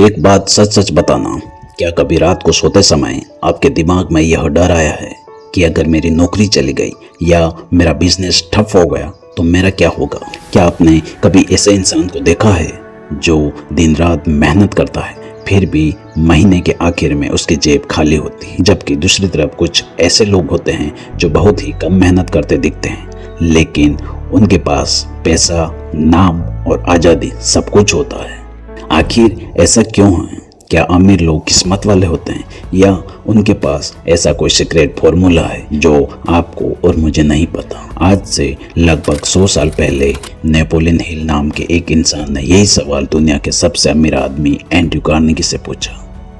एक बात सच सच बताना, क्या कभी रात को सोते समय आपके दिमाग में यह डर आया है कि अगर मेरी नौकरी चली गई या मेरा बिजनेस ठप हो गया तो मेरा क्या होगा? क्या आपने कभी ऐसे इंसान को देखा है जो दिन रात मेहनत करता है फिर भी महीने के आखिर में उसकी जेब खाली होती है, जबकि दूसरी तरफ कुछ ऐसे लोग होते हैं जो बहुत ही कम मेहनत करते दिखते हैं लेकिन उनके पास पैसा, नाम और आज़ादी सब कुछ होता है। आखिर ऐसा क्यों है? क्या अमीर लोग किस्मत वाले होते हैं या उनके पास ऐसा कोई सीक्रेट फॉर्मूला है जो आपको और मुझे नहीं पता? आज से लगभग 100 साल पहले नेपोलियन हिल नाम के एक इंसान ने यही सवाल दुनिया के सबसे अमीर आदमी एंड्रयू कार्नेगी से पूछा।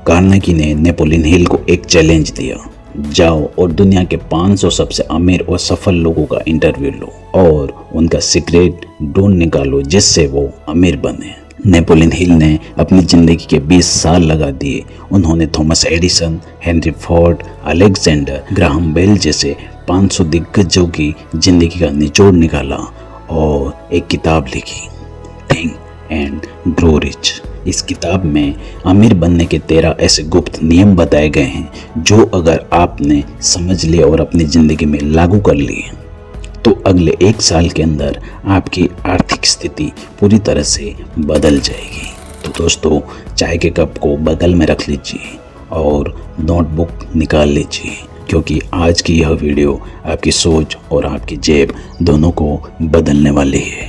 कार्नेगी ने नेपोलियन हिल को एक चैलेंज दिया, जाओ और दुनिया के 500 सबसे अमीर और सफल लोगों का इंटरव्यू लो और उनका सीक्रेट ढूंढ निकालो जिससे वो अमीर बने। नेपोलियन हिल ने अपनी जिंदगी के 20 साल लगा दिए। उन्होंने Thomas Edison, Henry Ford, Alexander Graham Bell जैसे 500 दिग्गजों की जिंदगी का निचोड़ निकाला और एक किताब लिखी, थिंक एंड ग्रो रिच। इस किताब में अमीर बनने के 13 ऐसे गुप्त नियम बताए गए हैं जो अगर आपने समझ लिए और अपनी जिंदगी में लागू कर लिए तो अगले 1 साल के अंदर आपकी आर्थिक स्थिति पूरी तरह से बदल जाएगी। तो दोस्तों, चाय के कप को बगल में रख लीजिए और नोटबुक निकाल लीजिए क्योंकि आज की यह वीडियो आपकी सोच और आपकी जेब दोनों को बदलने वाली है।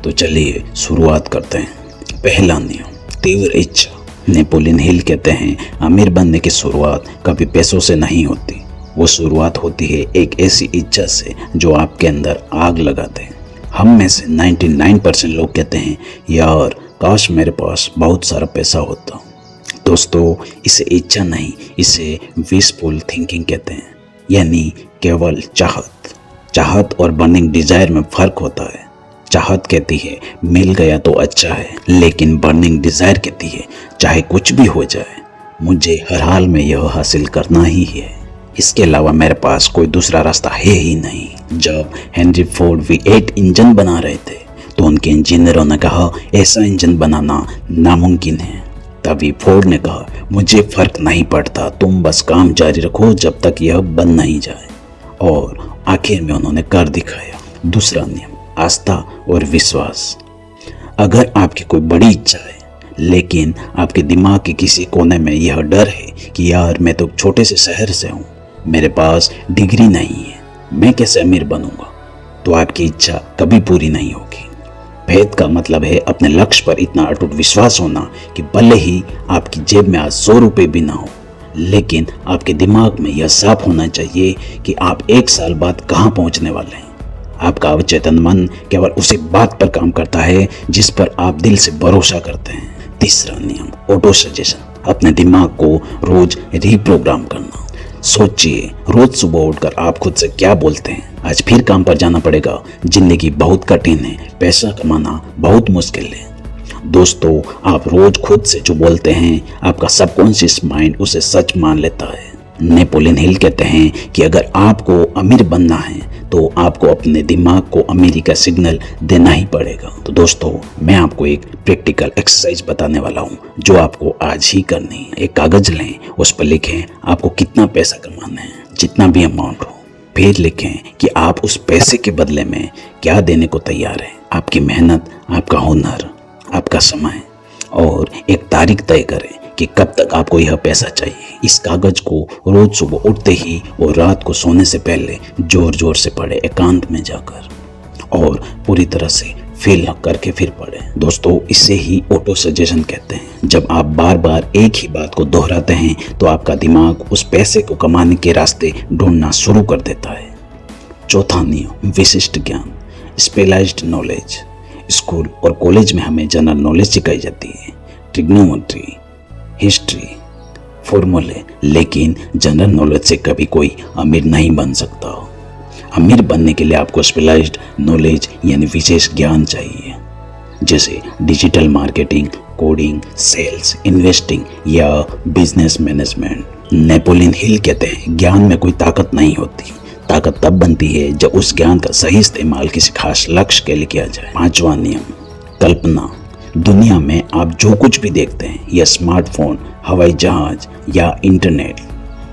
तो चलिए शुरुआत करते हैं। पहला नियम, तीव्र इच्छा। नेपोलियन हिल कहते हैं अमीर बनने की शुरुआत कभी पैसों से नहीं होती, वो शुरुआत होती है एक ऐसी इच्छा से जो आपके अंदर आग लगा दे। हम में से 99% लोग कहते हैं यार काश मेरे पास बहुत सारा पैसा होता। दोस्तों, इसे इच्छा नहीं, इसे विशफुल थिंकिंग कहते हैं, यानी केवल चाहत और बर्निंग डिजायर में फर्क होता है। चाहत कहती है मिल गया तो अच्छा है, लेकिन बर्निंग डिजायर कहती है चाहे कुछ भी हो जाए मुझे हर हाल में यह हासिल करना ही है, इसके अलावा मेरे पास कोई दूसरा रास्ता है ही नहीं। जब हेनरी फोर्ड V8 इंजन बना रहे थे तो उनके इंजीनियरों ने कहा ऐसा इंजन बनाना नामुमकिन है। तभी फोर्ड ने कहा मुझे फर्क नहीं पड़ता, तुम बस काम जारी रखो जब तक यह बन नहीं जाए, और आखिर में उन्होंने कर दिखाया। दूसरा नियम, आस्था और विश्वास। अगर आपकी कोई बड़ी इच्छा है लेकिन आपके दिमाग के किसी कोने में यह डर है कि यार मैं तो छोटे से शहर से हूँ, मेरे पास डिग्री नहीं है, मैं कैसे अमीर बनूंगा, तो आपकी इच्छा कभी पूरी नहीं होगी। भेद का मतलब है अपने लक्ष्य पर इतना अटूट विश्वास होना कि भले ही आपकी जेब में आज 100 रुपये भी ना हो लेकिन आपके दिमाग में यह साफ होना चाहिए कि आप 1 साल बाद कहाँ पहुँचने वाले हैं। आपका अवचेतन मन केवल उसी बात पर काम करता है जिस पर आप दिल से भरोसा करते हैं। तीसरा नियम, ऑटो सजेशन। अपने दिमाग को रोज रीप्रोग्राम करना। सोचिए रोज सुबह उठकर आप खुद से क्या बोलते हैं, आज फिर काम पर जाना पड़ेगा, जिंदगी बहुत कठिन है, पैसा कमाना बहुत मुश्किल है। दोस्तों, आप रोज खुद से जो बोलते हैं आपका सबकॉन्शियस माइंड उसे सच मान लेता है। नेपोलियन हिल कहते हैं कि अगर आपको अमीर बनना है तो आपको अपने दिमाग को अमीरी का सिग्नल देना ही पड़ेगा। तो दोस्तों, मैं आपको एक प्रैक्टिकल एक्सरसाइज बताने वाला हूँ जो आपको आज ही करनी है। एक कागज लें, उस पर लिखें आपको कितना पैसा कमाना है, जितना भी अमाउंट हो। फिर लिखें कि आप उस पैसे के बदले में क्या देने को तैयार हैं, आपकी मेहनत, आपका हुनर, आपका समय, और एक तारीख तय करें कि कब तक आपको यह पैसा चाहिए। इस कागज को रोज सुबह उठते ही और रात को सोने से पहले जोर जोर से पढ़े, एकांत में जाकर, और पूरी तरह से फील करके फिर पढ़े। दोस्तों, इसे ही ऑटो सजेशन कहते हैं। जब आप बार बार एक ही बात को दोहराते हैं तो आपका दिमाग उस पैसे को कमाने के रास्ते ढूंढना शुरू कर देता है। चौथा नियम, विशिष्ट ज्ञान, स्पेशलाइज्ड नॉलेज। स्कूल और कॉलेज में हमें जनरल नॉलेज सिखाई जाती है, ट्रिग्नोमेट्री, हिस्ट्री, फॉर्मूले, लेकिन जनरल नॉलेज से कभी कोई अमीर नहीं बन सकता। अमीर बनने के लिए आपको स्पेशलाइज्ड नॉलेज यानी विशेष ज्ञान चाहिए, जैसे digital marketing, coding, sales, investing या बिजनेस मैनेजमेंट। नेपोलियन हिल कहते हैं ज्ञान में कोई ताकत नहीं होती, ताकत तब बनती है जब उस ज्ञान का सही इस्तेमाल किसी खास लक्ष्य के लिए किया जाए। 5वां नियम, कल्पना। दुनिया में आप जो कुछ भी देखते हैं, यह स्मार्टफोन, हवाई जहाज या इंटरनेट,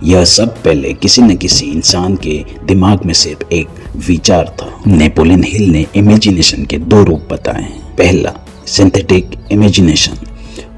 यह सब पहले किसी न किसी इंसान के दिमाग में सिर्फ एक विचार था। नेपोलियन हिल ने इमेजिनेशन के दो रूप बताए हैं। पहला, सिंथेटिक इमेजिनेशन,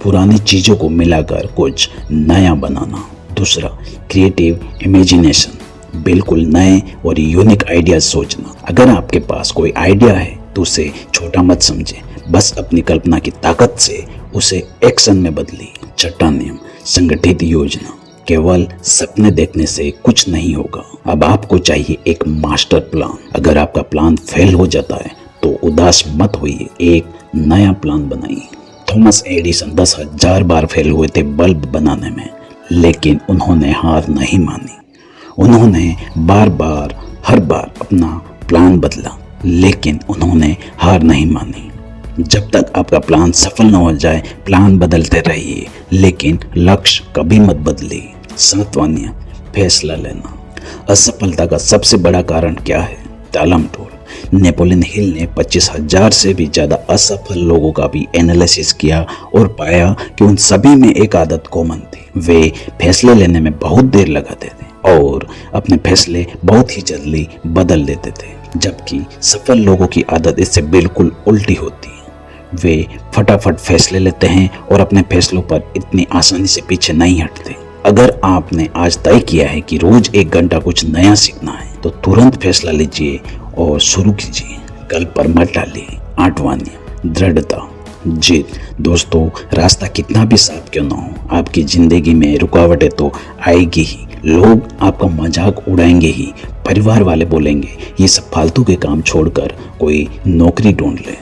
पुरानी चीजों को मिलाकर कुछ नया बनाना। दूसरा, क्रिएटिव इमेजिनेशन, बिल्कुल नए और यूनिक आइडियाज सोचना। अगर आपके पास कोई आइडिया है तो उसे छोटा मत समझे, बस अपनी कल्पना की ताकत से उसे एक्शन में बदलिए। छठा नियम, संगठित योजना, केवल सपने देखने से कुछ नहीं होगा। अब आपको चाहिए एक मास्टर प्लान। अगर आपका प्लान फेल हो जाता है तो उदास मत होइए, एक नया प्लान बनाइए। थॉमस एडिसन 10,000 बार फेल हुए थे बल्ब बनाने में, लेकिन उन्होंने हार नहीं मानी। उन्होंने हर बार अपना प्लान बदला, लेकिन उन्होंने हार नहीं मानी। जब तक आपका प्लान सफल न हो जाए, प्लान बदलते रहिए, लेकिन लक्ष्य कभी मत बदलिए। सातवां नियम, फैसला लेना। असफलता का सबसे बड़ा कारण क्या है? टालमटोल। नेपोलियन हिल ने 25,000 से भी ज्यादा असफल लोगों का भी एनालिसिस किया और पाया कि उन सभी में एक आदत कॉमन थी। वे फैसले लेने में बहुत देर लगाते थे और अपने फैसले बहुत ही जल्दी बदल देते थे, जबकि सफल लोगों की आदत इससे बिल्कुल उल्टी होती है। वे फटाफट फैसले लेते हैं और अपने फैसलों पर इतनी आसानी से पीछे नहीं हटते। अगर आपने आज तय किया है कि रोज 1 घंटा कुछ नया सीखना है, तो तुरंत फैसला लीजिए और शुरू कीजिए, कल पर मत टालिए। 8वां नियम, दृढ़ता, जीत। दोस्तों, रास्ता कितना भी साफ क्यों ना हो, आपकी जिंदगी में रुकावटें तो आएगी ही। लोग आपका मजाक उड़ाएंगे ही, परिवार वाले बोलेंगे ये सब फालतू के काम छोड़कर कोई नौकरी ढूंढ ले।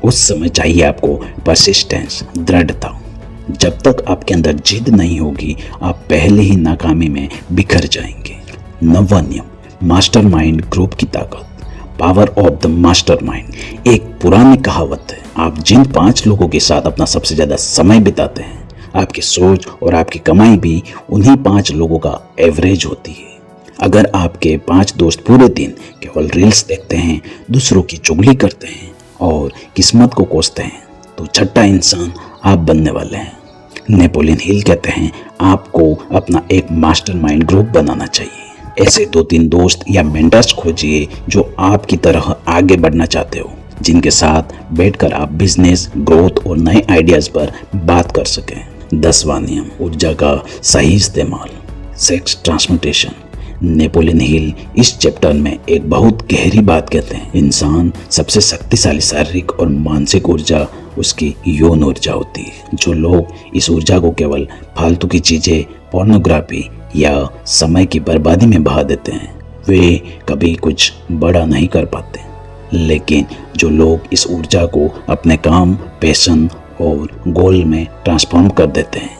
उस समय चाहिए आपको परसिस्टेंस, दृढ़ता। जब तक आपके अंदर जिद नहीं होगी, आप पहले ही नाकामी में बिखर जाएंगे। 9वां नियम, मास्टरमाइंड ग्रुप की ताकत, पावर ऑफ द मास्टरमाइंड। एक पुरानी कहावत है, आप जिन 5 लोगों के साथ अपना सबसे ज्यादा समय बिताते हैं, आपकी सोच और आपकी कमाई भी उन्हीं 5 लोगों का एवरेज होती है। अगर आपके 5 दोस्त पूरे दिन केवल रील्स देखते हैं, दूसरों की चुगली करते हैं और किस्मत को कोसते हैं, तो छठा इंसान आप बनने वाले हैं। नेपोलियन हिल कहते हैं, आपको अपना एक मास्टरमाइंड ग्रुप बनाना चाहिए। ऐसे 2-3 दोस्त या मेंटर्स खोजिए जो आपकी तरह आगे बढ़ना चाहते हो, जिनके साथ बैठकर आप बिजनेस, ग्रोथ और नए आइडियाज पर बात कर सकें। 10वां नियम, ऊर्जा का सही इस्तेमाल, सेक्स ट्रांसम्यूटेशन। नेपोलियन हिल इस चैप्टर में एक बहुत गहरी बात कहते हैं, इंसान सबसे शक्तिशाली शारीरिक और मानसिक ऊर्जा उसकी यौन ऊर्जा होती है। जो लोग इस ऊर्जा को केवल फालतू की चीजें, पोर्नोग्राफी या समय की बर्बादी में बहा देते हैं, वे कभी कुछ बड़ा नहीं कर पाते। लेकिन जो लोग इस ऊर्जा को अपने काम, पैशन और गोल में ट्रांसफॉर्म कर देते हैं,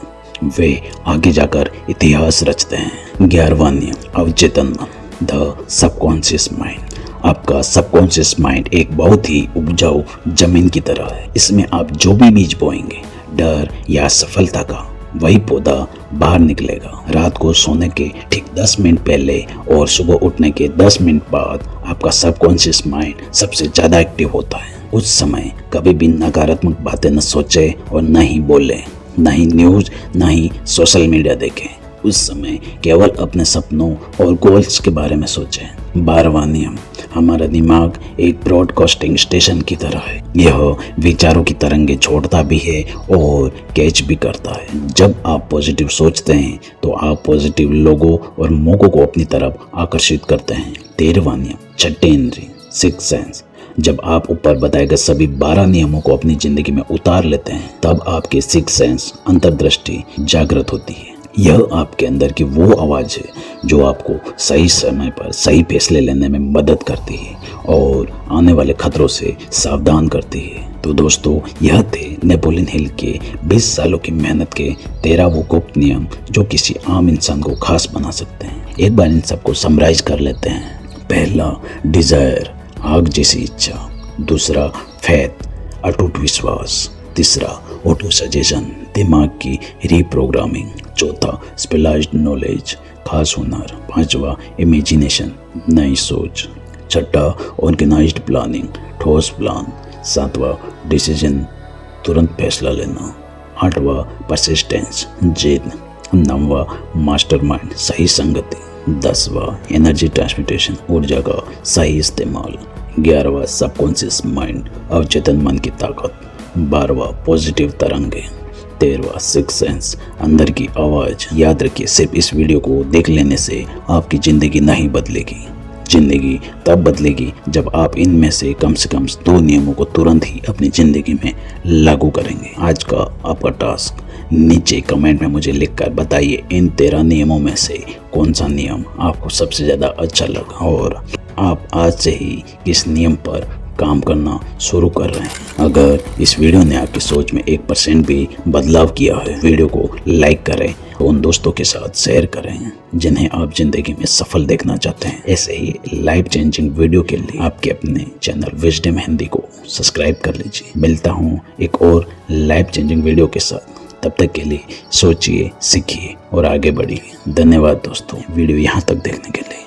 वे आगे जाकर इतिहास रचते हैं। 11वां नियम, अवचेतन मन, द सबकॉन्शियस माइंड। आपका सबकॉन्शियस माइंड एक बहुत ही उपजाऊ जमीन की तरह है। इसमें आप जो भी बीज बोएंगे, डर या सफलता का, वही पौधा बाहर निकलेगा। रात को सोने के ठीक 10 मिनट पहले और सुबह उठने के 10 मिनट बाद आपका सबकॉन्शियस माइंड सबसे ज्यादा एक्टिव होता है। उस समय कभी भी नकारात्मक बातें न सोचे और न ही बोले, न ही न्यूज, न ही सोशल मीडिया देखें। उस समय केवल अपने सपनों और गोल्स के बारे में सोचें। 12वां नियम, हमारा दिमाग एक ब्रॉडकास्टिंग स्टेशन की तरह है। यह विचारों की तरंगे छोड़ता भी है और कैच भी करता है। जब आप पॉजिटिव सोचते हैं तो आप पॉजिटिव लोगों और मौकों को अपनी तरफ आकर्षित करते हैं। 13वां नियम, छठे इंद्रिय, सिक्स्थ सेंस। जब आप ऊपर बताए गए सभी 12 नियमों को अपनी जिंदगी में उतार लेते हैं, तब आपकी सिक्स्थ सेंस, अंतर्दृष्टि जागृत होती है। यह आपके अंदर की वो आवाज है जो आपको सही समय पर सही फैसले लेने में मदद करती है और आने वाले खतरों से सावधान करती है। तो दोस्तों, यह थे नेपोलियन हिल के 20 सालों की मेहनत के 13 वो गुप्त नियम जो किसी आम इंसान को खास बना सकते हैं। एक बार इन सबको समराइज कर लेते हैं। पहला, डिजायर, आग जैसी इच्छा। दूसरा, फेथ, अटूट विश्वास। तीसरा, ऑटो सजेशन, दिमाग की रीप्रोग्रामिंग। चौथा, स्पेशलाइज्ड नॉलेज, खास हुनर। 5वां, इमेजिनेशन, नई सोच। छठा, ऑर्गेनाइज्ड प्लानिंग, ठोस प्लान। 7वां, डिसीजन तुरंत फैसला लेना। 8वां परसिस्टेंस, जिद। 9वां मास्टरमाइंड, सही संगति। 10वां एनर्जी ट्रांसमिटेशन, ऊर्जा का सही इस्तेमाल। 11वां सबकॉन्शियस माइंड, अवचेतन मन की ताकत। 12वां पॉजिटिव तरंगे। 13वां सिक्स सेंस, अंदर की आवाज। याद रखिए, सिर्फ इस वीडियो को देख लेने से आपकी जिंदगी नहीं बदलेगी। जिंदगी तब बदलेगी जब आप इनमें से कम 2 नियमों को तुरंत ही अपनी जिंदगी में लागू करेंगे। आज का आपका टास्क, नीचे कमेंट में मुझे लिखकर बताइए इन 13 नियमों में से कौन सा नियम आपको सबसे ज़्यादा अच्छा लगा और आप आज से ही इस नियम पर काम करना शुरू कर रहे हैं। अगर इस वीडियो ने आपकी सोच में 1% भी बदलाव किया है, वीडियो को लाइक करें, उन दोस्तों के साथ शेयर करें जिन्हें आप जिंदगी में सफल देखना चाहते हैं। ऐसे ही लाइफ चेंजिंग वीडियो के लिए आपके अपने चैनल विजडम हिंदी को सब्सक्राइब कर लीजिए। मिलता हूँ एक और लाइफ चेंजिंग वीडियो के साथ। तब तक के लिए सोचिए, सीखिए और आगे बढ़िए। धन्यवाद दोस्तों, वीडियो यहाँ तक देखने के लिए।